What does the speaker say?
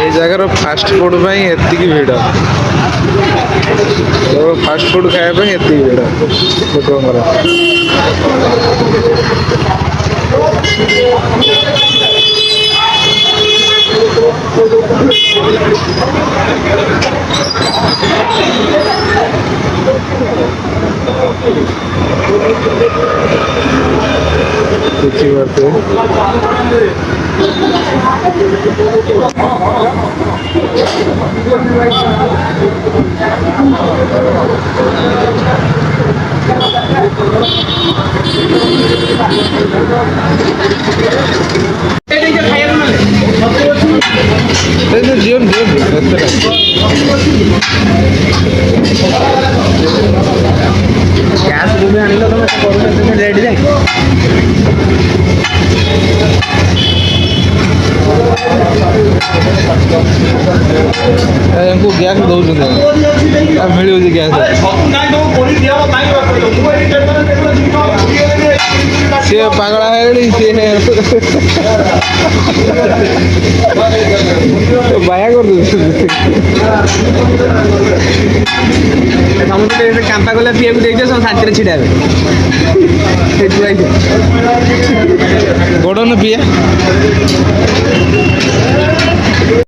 এই জায়গার fast food ପାଇଁ ଏତିକି ଭିଡ଼। ଫାଷ୍ଟ ଫୁଡ୍ ଖାଇବା ପାଇଁ ଏତିକି ଭିଡ଼ ଲୋକଙ୍କର। ଦେଖିପାରୁଥିବେ जीवन ଗ୍ୟାସ୍ ବି ଆଣିଲ ତମେ କରୁଛ ରେଟ୍ ଯାଏ ୟାଙ୍କୁ ଗ୍ୟାସ୍ ଦଉଛନ୍ତି ମିଳୁଛି ଗ୍ୟାସ୍ ସିଏ ପାଗଳା ହେଇଗଲି ସିଏ ବାୟା କରିଦଉଛନ୍ତି ସମସ୍ତେ କାମ୍ପା କଲା ପିଆକୁ ଦେଇଛ ସବୁ ଶାନ୍ତିରେ ଛିଡ଼ା ହେବେ ସେଥିପାଇଁ ଗୋଡ଼ ନ ପିଏ